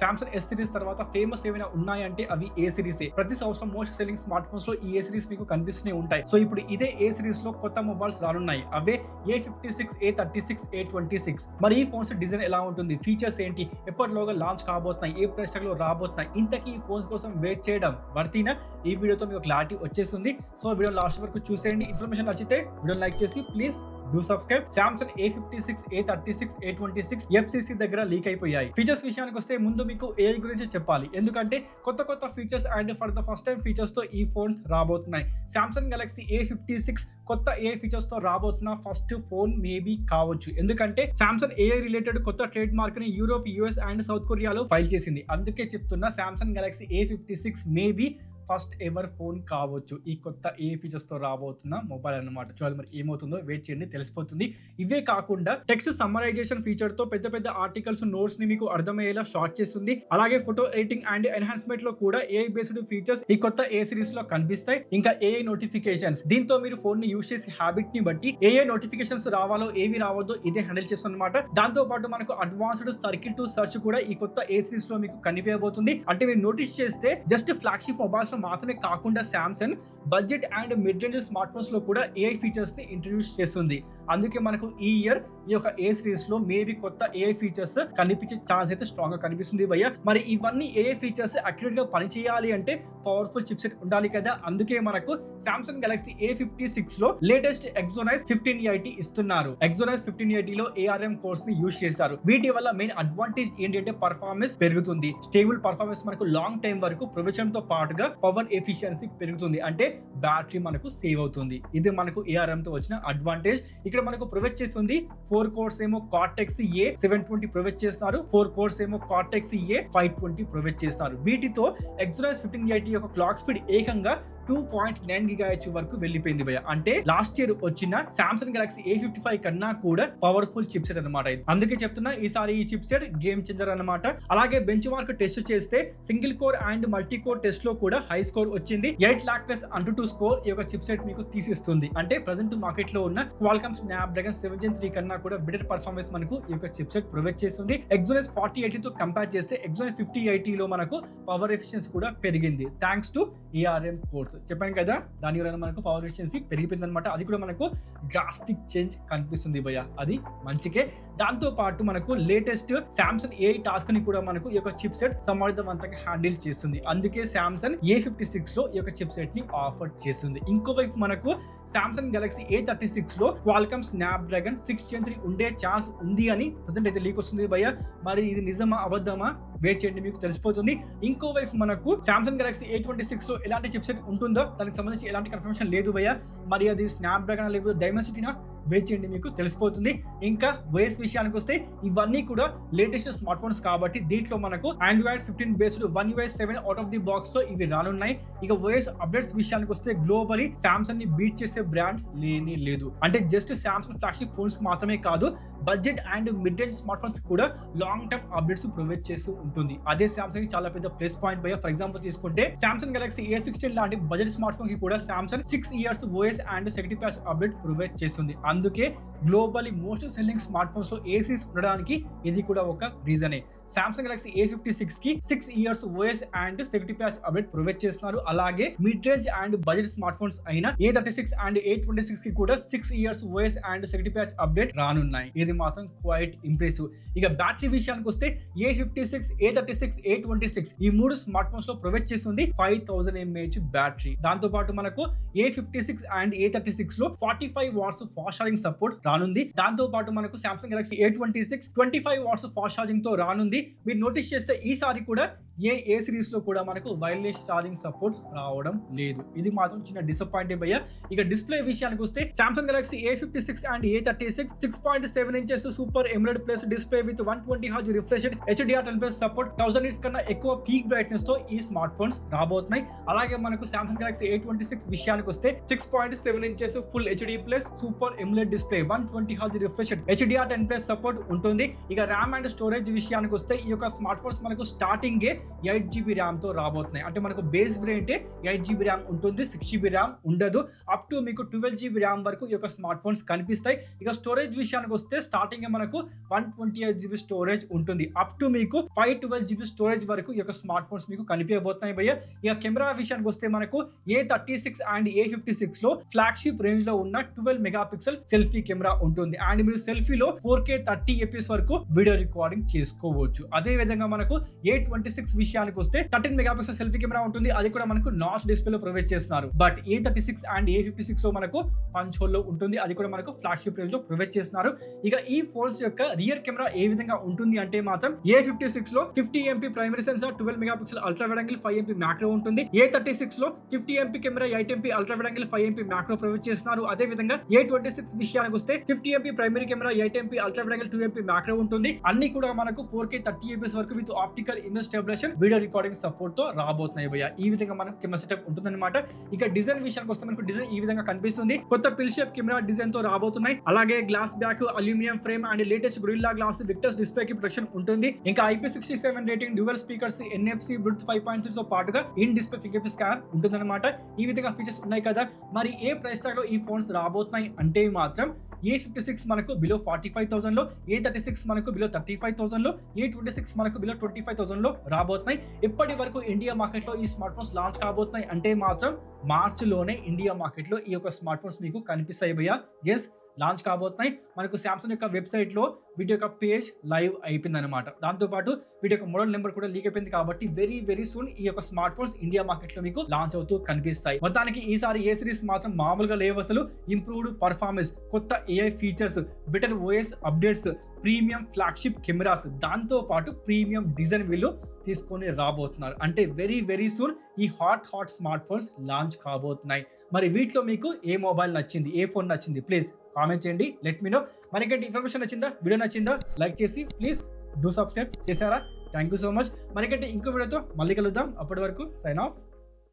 Samsung S series తర్వాత famous ఏమైనా ఉన్నాయంటే అవి ఏ సిరీసే. ప్రతి సంవత్సరం మోస్ట్ సెల్లింగ్ స్మార్ట్ ఫోన్స్ లో ఈ ఏ సిరీస్ మీకు కనిపిస్తూనే ఉంటాయి. సో ఇప్పుడు ఇదే ఏ సిరీస్ లో కొత్త మొబైల్స్ రానున్నాయి. అవే A56, A36, A26. మరి ఈ ఫోన్స్ డిజైన్ ఎలా ఉంటుంది, ఫీచర్స్ ఏంటి, ఎప్పటిలోగా లాంచ్ కాబోతున్నాయి, ఏ ప్రైస్ ట్యాగ్ లో రాబోతున్నాయి, ఇంతకీ ఈ ఫోన్స్ కోసం వెయిట్ చేయడం వర్తీనా? ఈ వీడియోతో మీకు క్లారిటీ వచ్చేస్తుంది. సో వీడియో లాస్ట్ వరకు చూసేయండి. ఇన్ఫర్మేషన్ నచ్చితే వీడియో లైక్ చేసి please do subscribe. Samsung A56, A36, A26 FCC దగ్గర లీక్ అయిపోయాయి. ఫీచర్స్ విషయానికి వస్తే ముందు మీకు ఏ గురించి చెప్పాలి, ఎందుకంటే కొత్త features and for the first time features తో ఈ ఫోన్స్ రాబోతున్నాయి. సామ్సంగ్ గెలాక్సీ A56 కొత్త ఏ ఫీచర్స్ తో రాబోతున్న ఫస్ట్ ఫోన్ మేబీ కావచ్చు. ఎందుకంటే సామ్సంగ్ AI రిలేటెడ్ కొత్త ట్రేడ్ మార్క్ ని యూరోప్, US అండ్ సౌత్ కొరియాలో ఫైల్ చేసింది. అందుకే చెప్తున్నా Samsung Galaxy A56 maybe first ever phone కావచ్చు. ఈ కొత్త ఏ ఫీచర్స్ తో రాబోతున్న మొబైల్ అన్నమాట. చూడాలి మరి ఏమవుతుందో, వెయిట్ చేయండి, తెలిసిపోతుంది. ఇవే కాకుండా టెక్స్ట్ సమ్మరైజేషన్ ఫీచర్ తో పెద్ద ఆర్టికల్స్, నోట్స్ ని మీకు అర్థమయ్యేలా షార్ట్ చేస్తుంది. అలాగే ఫోటో ఎడిటింగ్ అండ్ ఎన్హాన్స్మెంట్ లో కూడా AI బేస్డ్ ఫీచర్స్ ఈ కొత్త ఏ సిరీస్ లో కనిపిస్తాయి. ఇంకా AI నోటిఫికేషన్స్, దీంతో మీరు ఫోన్ ని యూజ్ చేసే హ్యాబిట్ ని బట్టి AI నోటిఫికేషన్స్ రావాలో ఏవి రావద్దో ఇదే హ్యాండిల్ చేస్తుంది అనమాట. దాంతో పాటు మనకు అడ్వాన్స్డ్ సర్కిల్ టు సర్చ్ కూడా ఈ కొత్త ఏ సిరీస్ లో మీకు కనిపించబోతుంది. అంటే మీరు నోటీస్ చేస్తే జస్ట్ ఫ్లాగ్షిప్ మొబైల్స్ మాత్రమే కాకుండా Samsung budget and mid range smart phones లో కూడా AI ఫీచర్స్ ని ఇంట్రడ్యూస్ చేస్తుంది. అందుకే మనకు ఈ ఇయర్ ఈ యొక్క ఏ సిరీస్ లో మేబీ కొత్త AI ఫీచర్స్ కనిపించే ఛాన్స్ అయితే స్ట్రాంగ్ గా కనిపిస్తుంది భయ్య. మరి ఇవన్నీ AI ఫీచర్స్ అక్యురేట్ గా పనిచేయాలి అంటే పవర్ఫుల్ చిప్సెట్ ఉండాలి కదా. అందుకే మనకు సామ్సంగ్ గెలాక్సీ A56 లో లేటెస్ట్ Exynos 1580 ఇస్తున్నారు. Exynos 1580 లో ARM కోర్స్ ని యూజ్ చేశారు. వీటి వల్ల మెయిన్ అడ్వాంటేజ్ ఏంటంటే పర్ఫార్మెన్స్ పెరుగుతుంది. స్టేబుల్ పర్ఫార్మెన్స్ మనకు లాంగ్ టైం వరకు ప్రొవిజన్ తో పాటుగా పవర్ ఎఫిషియన్సీ పెరుగుతుంది. అంటే బ్యాటరీ మనకు సేవ్ అవుతుంది. ఇది మనకు ARM తో వచ్చిన అడ్వాంటేజ్. ఇక్కడ మనకు ప్రొవైడ్ చేస్తుంది 4 కోర్స్ ఏమో Cortex A720 ప్రొవైడ్ చేస్తారు, 4 కోర్స్ ఏమో Cortex A520 ప్రొవైడ్ చేస్తారు. వీటితో Exynos 1580 యొక్క క్లాక్ స్పీడ్ ఏకంగా 2.9 GHz వరకు వెళ్ళిపోయింది భయ. అంటే లాస్ట్ ఇయర్ వచ్చిన సామ్సంగ్ గెలాక్సీ A55 కన్నా కూడా పవర్ఫుల్ చిప్సెట్ అనమాట ఇది. అందుకే చెప్తున్నా ఈసారి ఈ చిప్సెట్ గేమ్ చేంజర్ అనమాట. అలాగే బెంచ్ మార్క్ టెస్ట్ చేస్తే single core and multi core test లో కూడా హై స్కోర్ వచ్చింది. 8 lakh ప్లస్ అంటూ స్కోర్ ఈ యొక్క చిప్సెట్ మీకు తీసిస్తుంది. అంటే ప్రెసెంట్ మార్కెట్ లో ఉన్న Qualcomm Snapdragon 7 Gen 3 కన్నా కూడా బెటర్ పర్ఫార్మెన్స్ మనకు ఈ యొక్క చిప్సెట్ ప్రొవైడ్ చేస్తుంది. Exynos 4080 తో కంపేర్ చేస్తే Exynos 5080 లో మనకు పవర్ ఎఫిషియన్సీ కూడా పెరిగింది థ్యాంక్స్ టు ARM కోర్స్. చెప్పాను కదా, దాని వల్ల మనకు పవర్ ఎఫిషియన్సీ పెరిగిపోయింది అనమాట. అది కూడా మనకు డ్రాస్టిక్ చేంజ్ కనిపిస్తుంది భయ్య, అది మంచికే. దాంతో పాటు మనకు లేటెస్ట్ సామ్సంగ్ AI టాస్క్ ని కూడా మనకు ఈ యొక్క చిప్ సెట్ సమర్థవంతంగా హ్యాండిల్ చేస్తుంది. అందుకే సామ్సంగ్ A56 లో ఈ యొక్క చిప్ సెట్ ని ఆఫర్ చేస్తుంది. ఇంకోవైపు మనకు సామ్సంగ్ గెలాక్సీ A36 లో Qualcomm Snapdragon 6 Gen 3 ఉండే ఛాన్స్ ఉంది అని ప్రజెంట్ అయితే లీక్ వస్తుంది భయ్య. మరి ఇది నిజమా అబద్ధమా వెయిట్ చేయండి, మీకు తెలిసిపోతుంది. ఇంకోవైపు మనకు సామ్సంగ్ గెలాక్సీ A26 లో ఎలాంటి చిప్సెట్ ఉంటుందో దానికి సంబంధించి ఎలాంటి కన్ఫర్మేషన్ లేదు భయ్య. మరి అది స్నాప్డ్రాగన్ లేకపోతే డైమెన్సిటీనా వెయిట్ చేయండి, మీకు తెలిసిపోతుంది. ఇంకా OS విషయానికి వస్తే ఇవన్నీ కూడా లేటెస్ట్ స్మార్ట్ ఫోన్స్ కాబట్టి దీంట్లో మనకు Android 15 based One UI 7 out of the box తో ఇవి రానున్నాయి. ఇక OS అప్డేట్స్ విషయానికి వస్తే గ్లోబలీ సామ్సంగ్ ని బీట్ చేసే బ్రాండ్ లేని లేదు. అంటే జస్ట్ సామ్సంగ్ ఫ్లాగ్షిప్ ఫోన్స్ మాత్రమే కాదు, budget and mid range smart phones కూడా లాంగ్ టర్మ్ అప్డేట్స్ ప్రొవైడ్ చేస్తూ ఉంటుంది. అదే సామ్సంగ్ చాలా పెద్ద ప్లస్ పాయింట్ భయ్య. ఫర్ ఎగ్జాంపుల్ తీసుకుంటే సామ్సంగ్ గెలాక్సీ A16 లాంటి బడ్జెట్ స్మార్ట్ ఫోన్ కి కూడా Samsung 6 years OS and security patch update provide చేస్తుంది. అందుకే globally most selling smart phones లో ఏ సిరీస్ ఉండడానికి ఇది కూడా ఒక రీజనే. సామ్సంగ్ గెలాక్సీ A56 కి 6 years OS and security patch update provide చేస్తున్నారు. అలాగే mid range and budget smart phones అయిన A36 అండ్ A26 కి కూడా 6 years OS and security patch update రానున్నాయి. ఇది మాత్రం క్వైట్ ఇంప్రెసివ్. ఇక బ్యాటరీ విషయానికి వస్తే A56, A36, A26 ఈ 3 స్మార్ట్ ఫోన్స్ లో ప్రొవైడ్ చేస్తుంది 5000 mAh బ్యాటరీ. దాంతో పాటు మనకు A56 అండ్ A36 లో 45 watts ఫాస్ట్ ఛార్జింగ్ సపోర్ట్ రానుంది. దాంతో పాటు మనకు Samsung Galaxy A26 25 watts fast charging తో రానుంది. మీరు నోటీస్ చేస్తే ఈసారి కూడా ఏ సిరీస్ లో కూడా మనకు వైర్లెస్ ఛార్జింగ్ సపోర్ట్ రావడం లేదు. ఇది మాత్రం చిన్న డిసప్పాయింట్ భయ్య. ఇక డిస్ప్లే విషయానికి వస్తే Samsung Galaxy A56 and A36 6.7 inches super AMOLED plus display with 120 Hz refresh HDR10+ support 1000 nits కన్నా ఎక్కువ పీక్ బ్రైట్నెస్ తో ఈ స్మార్ట్ ఫోన్స్ రాబోతున్నాయి. అలాగే మనకు సామ్సంగ్ గెలాక్సీ A26 విషయానికి వస్తే 6.7 inches full HD plus super AMOLED display 120 Hz refresh HDR10+ support ఉంటుంది. ఇక ర్యామ్ అండ్ స్టోరేజ్ విషయానికి వస్తే ఈ యొక్క స్మార్ట్ ఫోన్స్ మనకు స్టార్టింగే 8GB ర్యామ్ తో రాబోతున్నాయి. అంటే మనకు బేస్ వేరియంటే 8GB ర్యామ్ ఉంటుంది, 6GB ర్యామ్ ఉండదు. అప్ టు మీకు 12GB ర్యామ్ వరకు ఈ యొక్క స్మార్ట్ ఫోన్స్ కనిపిస్తాయి. ఇక స్టోరేజ్ విషయానికి వస్తే స్టార్టింగ్ మనకు 128GB స్టోరేజ్ ఉంటుంది. అప్ టు మీకు 512GB స్టోరేజ్ వరకు ఈ యొక్క స్మార్ట్ ఫోన్స్ మీకు కనిపించబోతున్నాయి భయ్య. ఇక కెమెరా విషయానికి వస్తే మనకు A36 అండ్ A56 లో ఫ్లాగ్షిప్ రేంజ్ లో ఉన్న 12 మెగాపిక్సెల్ సెల్ఫీ కెమెరా ఉంటుంది. అండ్ మీరు సెల్ఫీలో 4K 30fps వరకు వీడియో రికార్డింగ్ చేసుకోవచ్చు. అదే విధంగా మనకు A26 విషయానికి వస్తే 13 మెగాపిక్సెల్ సెల్ఫీ కెమెరా ఉంటుంది. అది కూడా మనకు నాచ్ డిస్ప్లే లో ప్రొవైడ్ చేస్తున్నారు. బట్ A36 అండ్ A56 లో మనకు పంచ్ హోల్ లో ఉంటుంది. అది కూడా మనకు ఫ్లాగ్షిప్ రేంజ్ లో ప్రొవైడ్ చేస్తున్నారు. ఇక ఈ ఫోన్స్ యొక్క రియర్ కెమెరా ఏ విధంగా ఉంటుంది అంటే మాత్రం A56 లో 50MP primary sensor, 12 megapixel ultra wide angle, 5MP macro ఉంటుంది. A36 లో 50MP camera, 8MP ultra wide angle, 5MP macro provide చేస్తున్నారు. అదే విధంగా A26 విషయానికి వస్తే 50MP primary camera, 8MP ultra wide angle, 2MP macro ఉంటుంది. అన్ని కూడా మనకు 4K 30fps వరకు with optical image stabilization video recording support తో రాబోతున్నాయి భయ్య. ఈ విధంగా మనకు కెమెరా సెటప్ ఉంటుందన్నమాట. ఇక డిజైన్ విషయానికి వస్తే మనకు డిజైన్ ఈ విధంగా కనిపిస్తుంది. కొత్త పిల్ షేప్ కెమెరా డిజైన్ తో రాబోతున్నాయి. అలాగే glass back, aluminium frame and latest Gorilla glass Victus display కి ప్రొటెక్షన్ ఉంటుంది. ఇంకా IP67 rating, dual speakers, NFC Bluetooth 5.3 తో పాటుగా in display finger print scanner ఉంటుందన్నమాట. ఈ విధంగా ఫీచర్స్ ఉన్నాయి కదా. మరి ఏ ప్రైస్ ట్యాగ్ లో ఈ ఫోన్స్ రాబోతున్నాయి అంటే మాత్రం A56 మనకు బిలో 45,000 లో, A36 మనకు బిలో 35,000 లో, A26 మనకు బిలో 25,000 లో రాబోతున్నాయి. ఇప్పటి వరకు ఇండియా మార్కెట్ లో ఈ స్మార్ట్ ఫోన్స్ లాంచ్ కాబోతున్నాయి అంటే మాత్రం మార్చ్ లోనే ఇండియా మార్కెట్ లో ఈ యొక్క స్మార్ట్ ఫోన్స్ మీకు కనిపిస్తాయి భయ్య. ఎస్, లాంచ్ కాబోతున్నాయి. మనకు సామ్సంగ్ యొక్క వెబ్సైట్ లో వీడియో యొక్క పేజ్ లైవ్ అయిపోయింది అనమాట. దాంతో పాటు వీడియో యొక్క మోడల్ నెంబర్ కూడా లీక్ అయిపోయింది. కాబట్టి వెరీ వెరీ సూన్ ఈ యొక్క స్మార్ట్ ఫోన్స్ ఇండియా మార్కెట్ లో మీకు లాంచ్ అవుతూ కనిపిస్తాయి. మొత్తానికి ఈసారి ఏ సిరీస్ మాత్రం మామూలుగా లేవు అసలు. ఇంప్రూవ్డ్ పర్ఫార్మెన్స్, కొత్త AI features, better OS updates, premium flagship cameras, దాంతో పాటు ప్రీమియం డిజైన్ వీళ్ళు తీసుకొని రాబోతున్నారు. అంటే వెరీ వెరీ సూన్ ఈ హాట్ స్మార్ట్ ఫోన్స్ లాంచ్ కాబోతున్నాయి. మరి వీటిలో మీకు ఏ మొబైల్ నచ్చింది, ఏ ఫోన్ నచ్చింది, ప్లీజ్ కామెంట్ చేయండి. Let me know. మనకంటే ఇన్ఫర్మేషన్ నచ్చిందా, వీడియో నచ్చిందా, లైక్ చేసి ప్లీజ్ డూ సబ్స్క్రైబ్ చేశారా? Thank you so much. మనకంటే ఇంకో వీడియోతో మళ్ళీ కలుద్దాం. అప్పటి వరకు సైన్ ఆఫ్.